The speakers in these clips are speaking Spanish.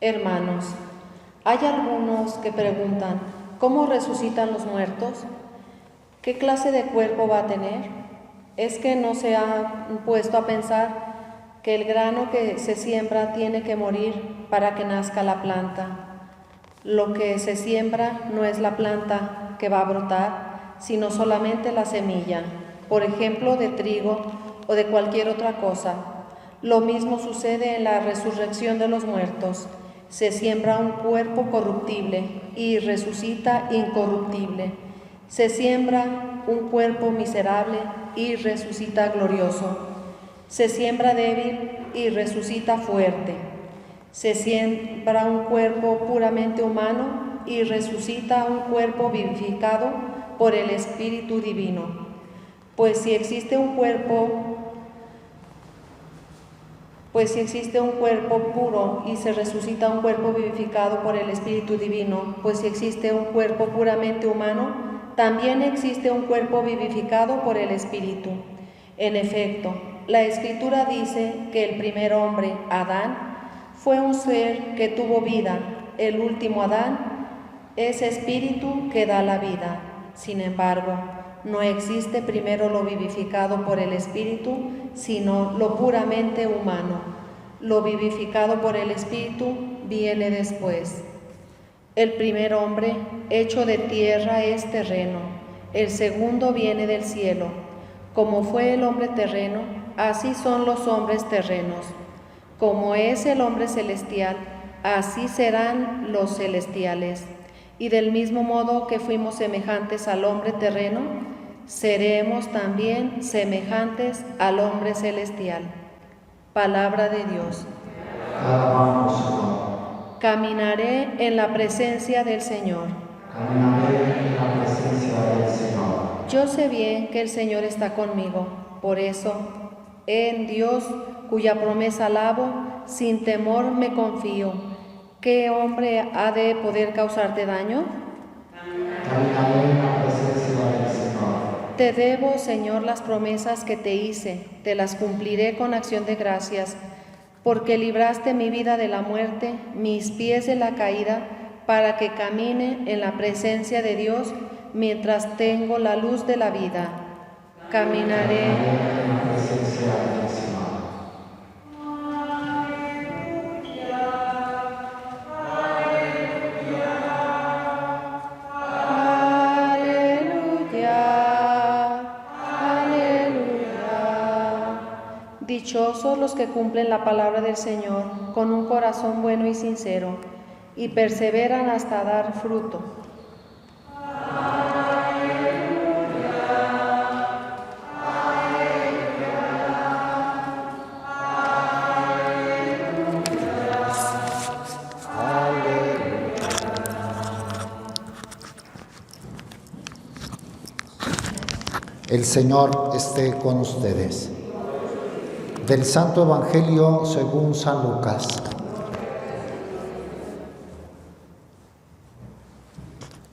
Hermanos, hay algunos que preguntan, ¿cómo resucitan los muertos? ¿Qué clase de cuerpo va a tener? ¿Es que no se ha puesto a pensar que el grano que se siembra tiene que morir para que nazca la planta? Lo que se siembra no es la planta que va a brotar, sino solamente la semilla, por ejemplo, de trigo o de cualquier otra cosa. Lo mismo sucede en la resurrección de los muertos. Se siembra un cuerpo corruptible y resucita incorruptible. Se siembra un cuerpo miserable y resucita glorioso. Se siembra débil y resucita fuerte. Se siembra un cuerpo puramente humano y resucita un cuerpo vivificado por el Espíritu Divino. Pues si existe un cuerpo puro y se resucita un cuerpo vivificado por el Espíritu Divino, pues si existe un cuerpo puramente humano, también existe un cuerpo vivificado por el Espíritu. En efecto, la Escritura dice que el primer hombre, Adán, fue un ser que tuvo vida. El último Adán es espíritu que da la vida. Sin embargo, no existe primero lo vivificado por el Espíritu, sino lo puramente humano. Lo vivificado por el Espíritu viene después. El primer hombre, hecho de tierra, es terreno. El segundo viene del cielo. Como fue el hombre terreno, así son los hombres terrenos. Como es el hombre celestial, así serán los celestiales. Y del mismo modo que fuimos semejantes al hombre terreno, seremos también semejantes al hombre celestial. Palabra de Dios. Alabamos, Señor. Caminaré en la presencia del Señor. Caminaré en la presencia del Señor. Yo sé bien que el Señor está conmigo, por eso, en Dios, cuya promesa alabo, sin temor me confío. ¿Qué hombre ha de poder causarte daño? Caminaré en la presencia del Señor. Te debo, Señor, las promesas que te hice, te las cumpliré con acción de gracias, porque libraste mi vida de la muerte, mis pies de la caída, para que camine en la presencia de Dios mientras tengo la luz de la vida. Caminaré en la presencia del Señor. Dichosos los que cumplen la palabra del Señor con un corazón bueno y sincero y perseveran hasta dar fruto. El Señor esté con ustedes. Del Santo Evangelio según San Lucas.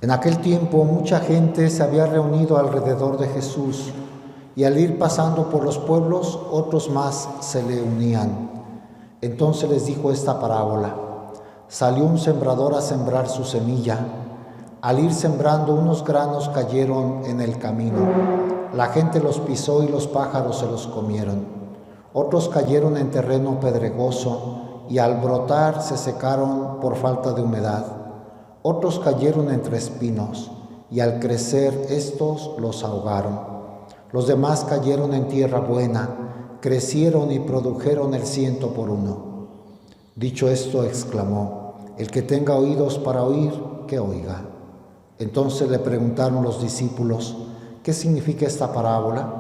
En aquel tiempo mucha gente se había reunido alrededor de Jesús, y al ir pasando por los pueblos, otros más se le unían. Entonces les dijo esta parábola: salió un sembrador a sembrar su semilla. Al ir sembrando, unos granos cayeron en el camino. La gente los pisó y los pájaros se los comieron. Otros cayeron en terreno pedregoso y al brotar se secaron por falta de humedad. Otros cayeron entre espinos y al crecer estos los ahogaron. Los demás cayeron en tierra buena, crecieron y produjeron el 100 por 1. Dicho esto, exclamó: el que tenga oídos para oír, que oiga. Entonces le preguntaron los discípulos: ¿qué significa esta parábola?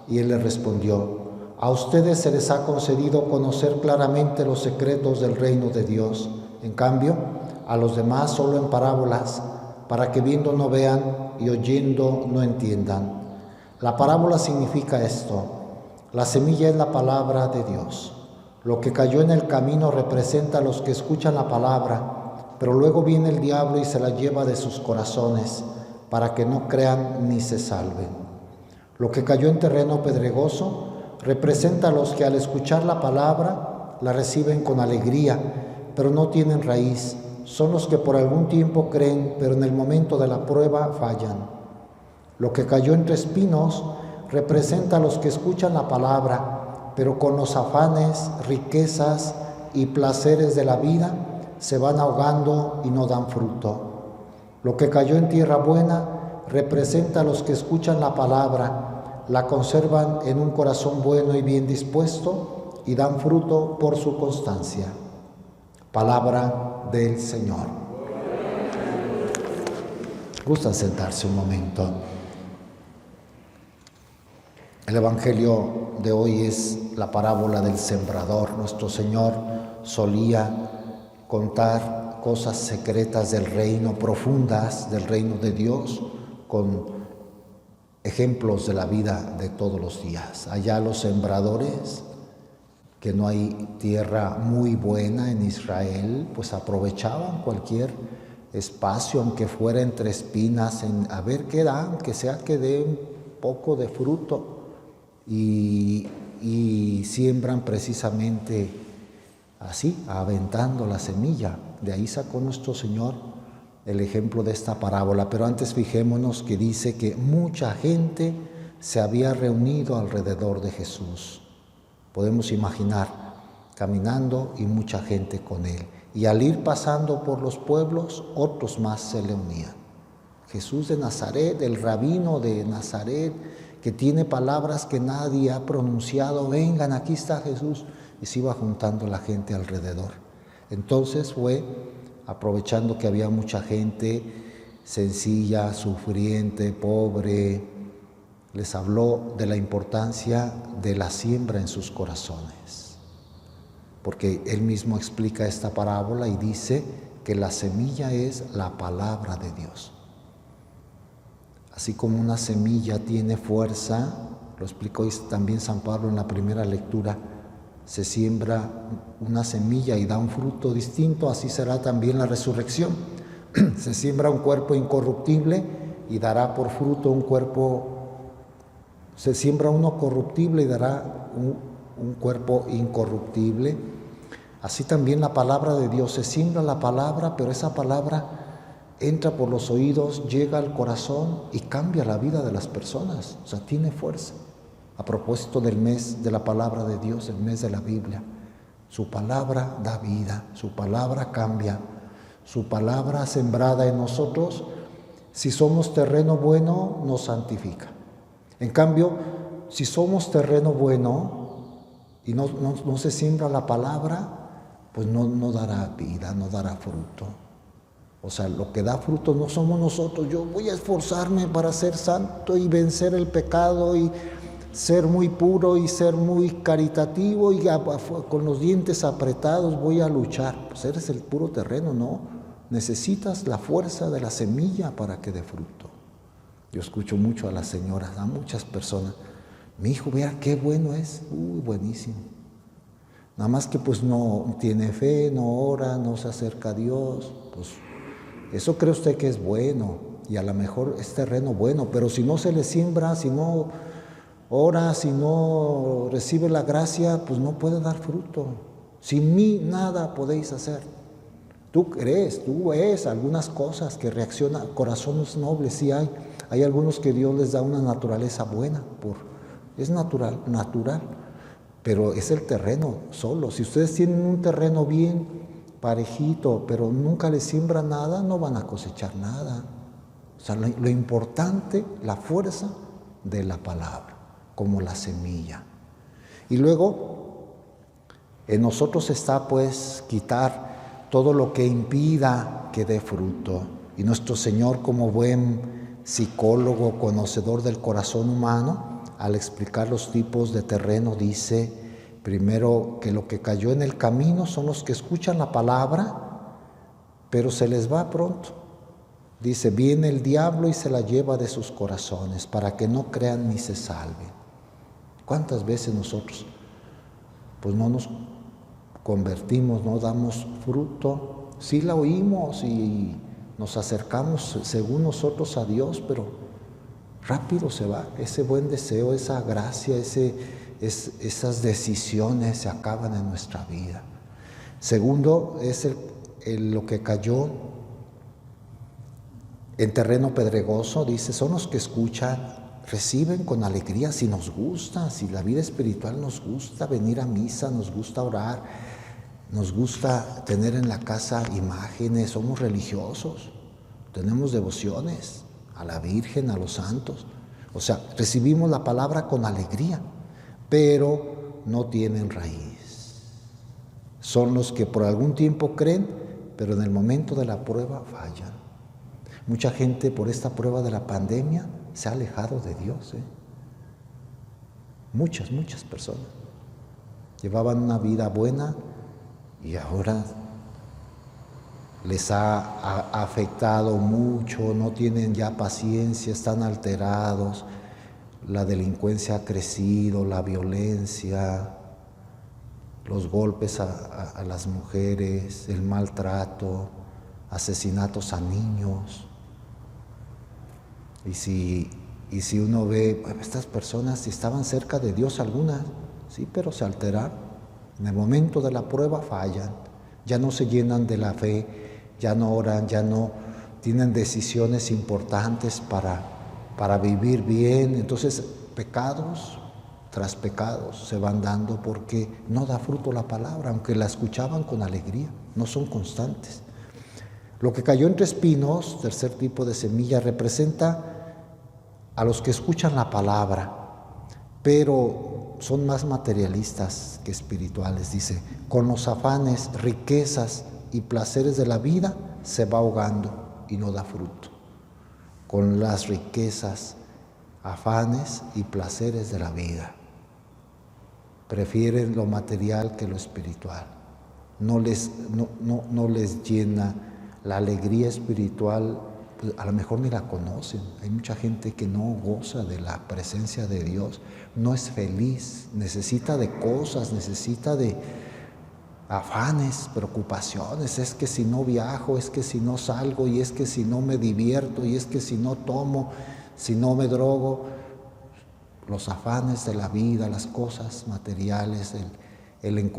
Y él les respondió: a ustedes se les ha concedido conocer claramente los secretos del reino de Dios. En cambio, a los demás solo en parábolas, para que viendo no vean y oyendo no entiendan. La parábola significa esto: la semilla es la palabra de Dios. Lo que cayó en el camino representa a los que escuchan la palabra, pero luego viene el diablo y se la lleva de sus corazones, para que no crean ni se salven. Lo que cayó en terreno pedregoso representa a los que al escuchar la palabra la reciben con alegría, pero no tienen raíz. Son los que por algún tiempo creen, pero en el momento de la prueba fallan. Lo que cayó entre espinos representa a los que escuchan la palabra, pero con los afanes, riquezas y placeres de la vida se van ahogando y no dan fruto. Lo que cayó en tierra buena representa a los que escuchan la palabra, la conservan en un corazón bueno y bien dispuesto y dan fruto por su constancia. Palabra del Señor. ¿Gustan sentarse un momento? El Evangelio de hoy es la parábola del sembrador. Nuestro Señor solía contar cosas secretas del reino, profundas del reino de Dios, con ejemplos de la vida de todos los días. Allá los sembradores, que no hay tierra muy buena en Israel, pues aprovechaban cualquier espacio, aunque fuera entre espinas, a ver qué da, aunque sea que dé un poco de fruto, y siembran precisamente así, aventando la semilla. De ahí sacó nuestro Señor el ejemplo de esta parábola. Pero antes fijémonos que dice que mucha gente se había reunido alrededor de Jesús. Podemos imaginar caminando y mucha gente con él. Y al ir pasando por los pueblos, otros más se le unían. Jesús de Nazaret, el rabino de Nazaret, que tiene palabras que nadie ha pronunciado, vengan, aquí está Jesús. Y se iba juntando la gente alrededor. Entonces fue, aprovechando que había mucha gente sencilla, sufriente, pobre, les habló de la importancia de la siembra en sus corazones. Porque él mismo explica esta parábola y dice que la semilla es la palabra de Dios. Así como una semilla tiene fuerza, lo explicó también San Pablo en la primera lectura, se siembra una semilla y da un fruto distinto, así será también la resurrección. Se siembra un cuerpo incorruptible y dará por fruto un cuerpo, se siembra uno corruptible y dará un cuerpo incorruptible. Así también la palabra de Dios, se siembra la palabra, pero esa palabra entra por los oídos, llega al corazón y cambia la vida de las personas, o sea, tiene fuerza. A propósito del mes de la palabra de Dios, el mes de la Biblia, su palabra da vida, su palabra cambia, su palabra sembrada en nosotros, si somos terreno bueno, nos santifica. En cambio, si somos terreno bueno y no se siembra la palabra, pues no dará vida, no dará fruto. O sea, lo que da fruto no somos nosotros. Yo voy a esforzarme para ser santo y vencer el pecado y ser muy puro y ser muy caritativo y con los dientes apretados voy a luchar. Pues eres el puro terreno, ¿no? Necesitas la fuerza de la semilla para que dé fruto. Yo escucho mucho a las señoras, a muchas personas. Mi hijo, vea qué bueno es. Buenísimo. Nada más que pues no tiene fe, no ora, no se acerca a Dios. Pues eso cree usted que es bueno y a lo mejor es terreno bueno, pero si no se le siembra, si no ora, si no recibe la gracia, pues no puede dar fruto. Sin mí nada podéis hacer. Tú crees, tú ves algunas cosas que reaccionan, corazones nobles, sí hay. Hay algunos que Dios les da una naturaleza buena, es natural, pero es el terreno solo. Si ustedes tienen un terreno bien parejito, pero nunca les siembran nada, no van a cosechar nada. O sea, lo importante, la fuerza de la palabra, como la semilla. Y luego, en nosotros está pues quitar todo lo que impida que dé fruto. Y nuestro Señor, como buen psicólogo, conocedor del corazón humano, al explicar los tipos de terreno, dice primero que lo que cayó en el camino son los que escuchan la palabra, pero se les va pronto. Dice, viene el diablo y se la lleva de sus corazones para que no crean ni se salven. ¿Cuántas veces nosotros pues no nos convertimos, no damos fruto? Sí la oímos y nos acercamos según nosotros a Dios, pero rápido se va. Ese buen deseo, esa gracia, esas decisiones se acaban en nuestra vida. Segundo, es lo que cayó en terreno pedregoso, dice, son los que escuchan, reciben con alegría, si nos gusta, si la vida espiritual nos gusta venir a misa, nos gusta orar, nos gusta tener en la casa imágenes, somos religiosos, tenemos devociones a la Virgen, a los santos. O sea, recibimos la palabra con alegría, pero no tienen raíz. Son los que por algún tiempo creen, pero en el momento de la prueba fallan. Mucha gente por esta prueba de la pandemia se ha alejado de Dios. Muchas personas llevaban una vida buena y ahora les ha afectado mucho, no tienen ya paciencia, están alterados, la delincuencia ha crecido, la violencia, los golpes a las mujeres, el maltrato, asesinatos a niños. Y si uno ve, estas personas estaban cerca de Dios algunas, sí, pero se alteraron. En el momento de la prueba fallan, ya no se llenan de la fe, ya no oran, ya no tienen decisiones importantes para vivir bien. Entonces, pecados tras pecados se van dando porque no da fruto la palabra, aunque la escuchaban con alegría, no son constantes. Lo que cayó entre espinos, tercer tipo de semilla, representa a los que escuchan la palabra, pero son más materialistas que espirituales. Dice, con los afanes, riquezas y placeres de la vida se va ahogando y no da fruto. Con las riquezas, afanes y placeres de la vida. Prefieren lo material que lo espiritual. No les llena la alegría espiritual, pues a lo mejor ni la conocen. Hay mucha gente que no goza de la presencia de Dios, no es feliz, necesita de cosas, necesita de afanes, preocupaciones. Es que si no viajo, es que si no salgo, y es que si no me divierto, y es que si no tomo, si no me drogo. Los afanes de la vida, las cosas materiales,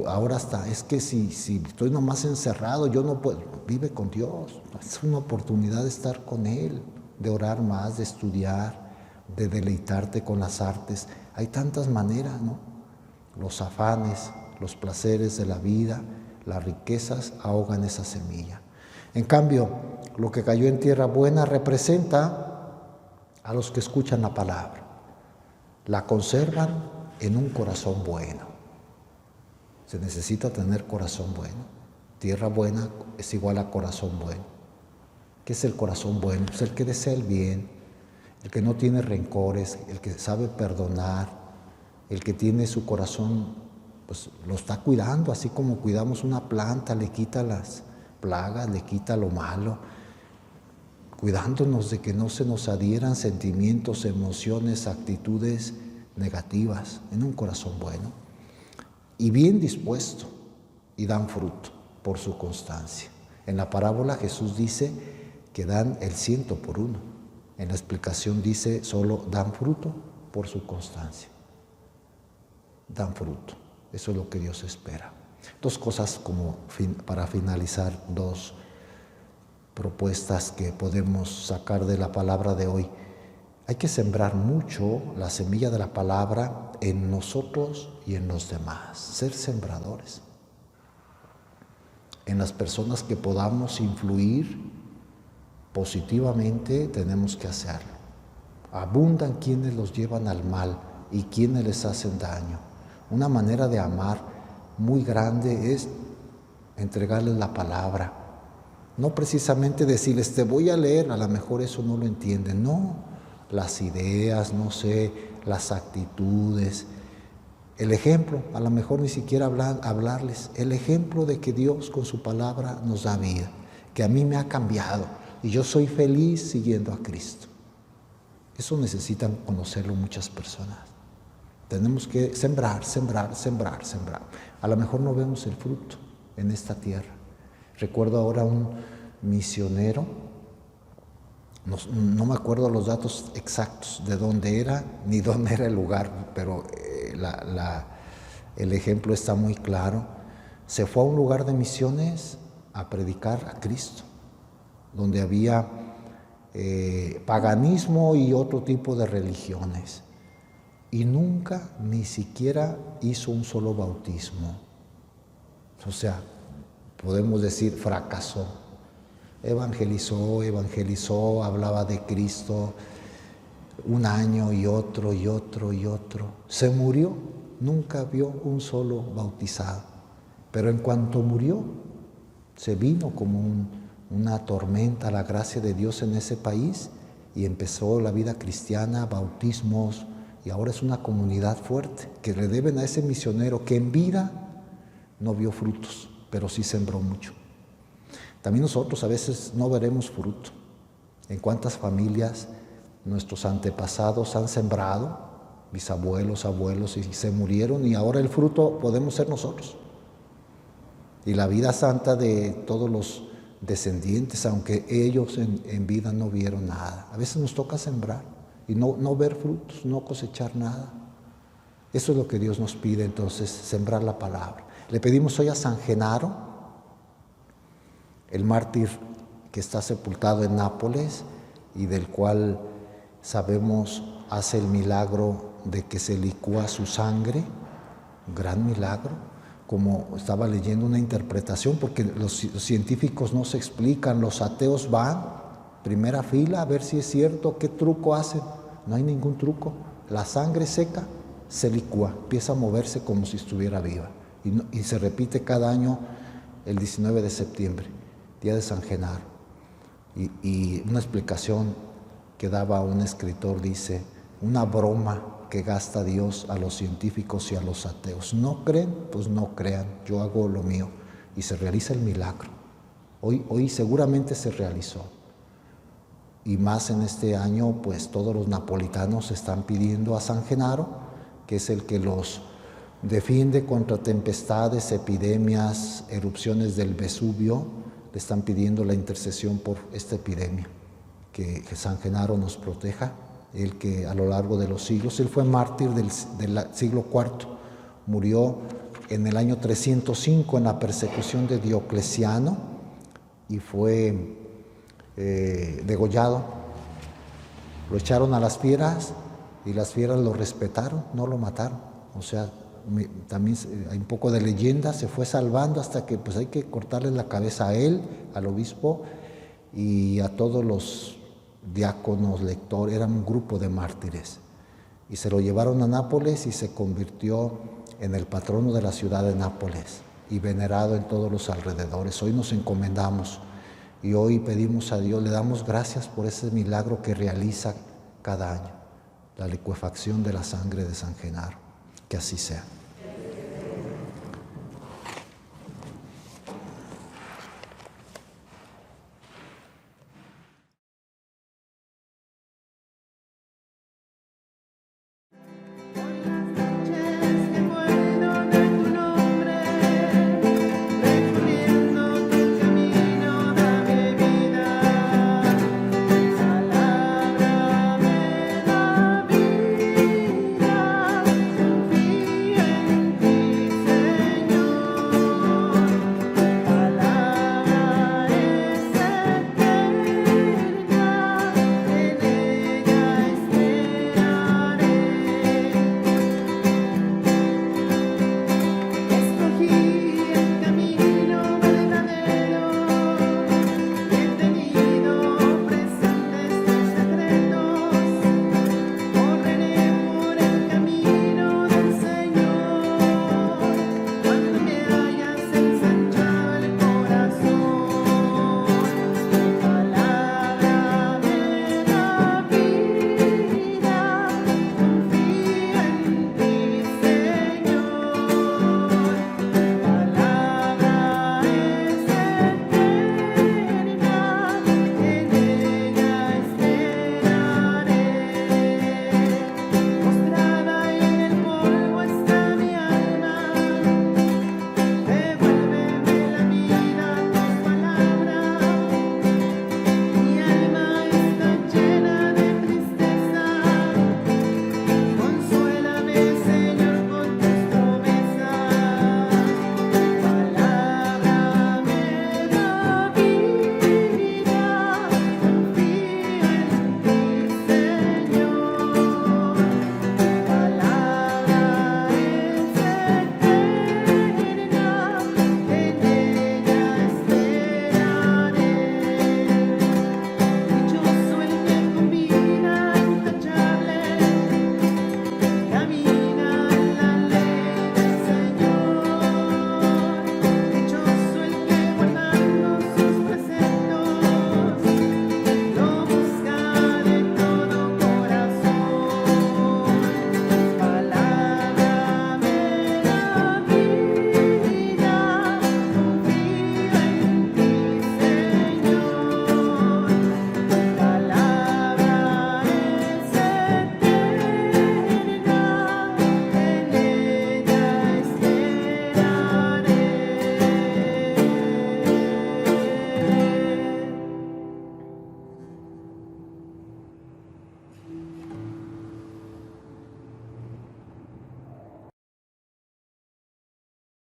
ahora hasta, es que si estoy nomás encerrado, yo no puedo. Vive con Dios, es una oportunidad de estar con Él, de orar más, de estudiar, de deleitarte con las artes. Hay tantas maneras, ¿no? Los afanes, los placeres de la vida, las riquezas ahogan esa semilla. En cambio, lo que cayó en tierra buena representa a los que escuchan la palabra, la conservan en un corazón bueno. Se necesita tener corazón bueno. Tierra buena es igual a corazón bueno. ¿Qué es el corazón bueno? Pues el que desea el bien, el que no tiene rencores, el que sabe perdonar, el que tiene su corazón, pues lo está cuidando, así como cuidamos una planta, le quita las plagas, le quita lo malo, cuidándonos de que no se nos adhieran sentimientos, emociones, actitudes negativas en un corazón bueno. Y bien dispuesto, y dan fruto por su constancia. En la parábola Jesús dice que dan el 100 por 1. En la explicación dice solo dan fruto por su constancia. Dan fruto, eso es lo que Dios espera. Dos cosas como para finalizar, dos propuestas que podemos sacar de la palabra de hoy. Hay que sembrar mucho la semilla de la palabra en nosotros y en los demás, ser sembradores. En las personas que podamos influir positivamente tenemos que hacerlo. Abundan quienes los llevan al mal y quienes les hacen daño. Una manera de amar muy grande es entregarles la palabra. No precisamente decirles, te voy a leer, a lo mejor eso no lo entienden. No, las ideas, no sé, las actitudes, el ejemplo, a lo mejor ni siquiera hablarles, el ejemplo de que Dios con su palabra nos da vida, que a mí me ha cambiado y yo soy feliz siguiendo a Cristo. Eso necesitan conocerlo muchas personas. Tenemos que sembrar. A lo mejor no vemos el fruto en esta tierra. Recuerdo ahora un misionero, no me acuerdo los datos exactos de dónde era, ni dónde era el lugar, pero el ejemplo está muy claro. Se fue a un lugar de misiones a predicar a Cristo, donde había paganismo y otro tipo de religiones. Y nunca ni siquiera hizo un solo bautismo. O sea, podemos decir fracasó. Evangelizó, hablaba de Cristo un año y otro y otro y otro. Se murió, nunca vio un solo bautizado. Pero en cuanto murió, se vino como una tormenta la gracia de Dios en ese país y empezó la vida cristiana, bautismos, y ahora es una comunidad fuerte que le deben a ese misionero que en vida no vio frutos, pero sí sembró mucho. También nosotros a veces no veremos fruto. ¿En cuántas familias nuestros antepasados han sembrado, bisabuelos, abuelos, y se murieron, y ahora el fruto podemos ser nosotros? Y la vida santa de todos los descendientes, aunque ellos en vida no vieron nada. A veces nos toca sembrar y no ver frutos, no cosechar nada. Eso es lo que Dios nos pide entonces, sembrar la palabra. Le pedimos hoy a San Genaro, el mártir que está sepultado en Nápoles y del cual sabemos hace el milagro de que se licúa su sangre, un gran milagro. Como estaba leyendo una interpretación, porque los científicos no se explican, los ateos van, primera fila, a ver si es cierto, qué truco hacen. No hay ningún truco. La sangre seca se licúa, empieza a moverse como si estuviera viva. Y se repite cada año el 19 de septiembre, día de San Genaro. Y una explicación que daba un escritor dice, una broma que gasta Dios a los científicos y a los ateos. ¿No creen? Pues no crean, yo hago lo mío. Y se realiza el milagro. Hoy seguramente se realizó. Y más en este año, pues todos los napolitanos están pidiendo a San Genaro, que es el que los defiende contra tempestades, epidemias, erupciones del Vesubio. Le están pidiendo la intercesión por esta epidemia. Que San Genaro nos proteja. El que a lo largo de los siglos, él fue mártir del siglo IV, murió en el año 305 en la persecución de Diocleciano y fue degollado. Lo echaron a las fieras y las fieras lo respetaron, no lo mataron. O sea, también hay un poco de leyenda, se fue salvando hasta que pues hay que cortarle la cabeza a él, al obispo y a todos los diáconos, lectores, eran un grupo de mártires. Y se lo llevaron a Nápoles y se convirtió en el patrono de la ciudad de Nápoles y venerado en todos los alrededores. Hoy nos encomendamos y hoy pedimos a Dios, le damos gracias por ese milagro que realiza cada año, la licuefacción de la sangre de San Genaro. Que así sea.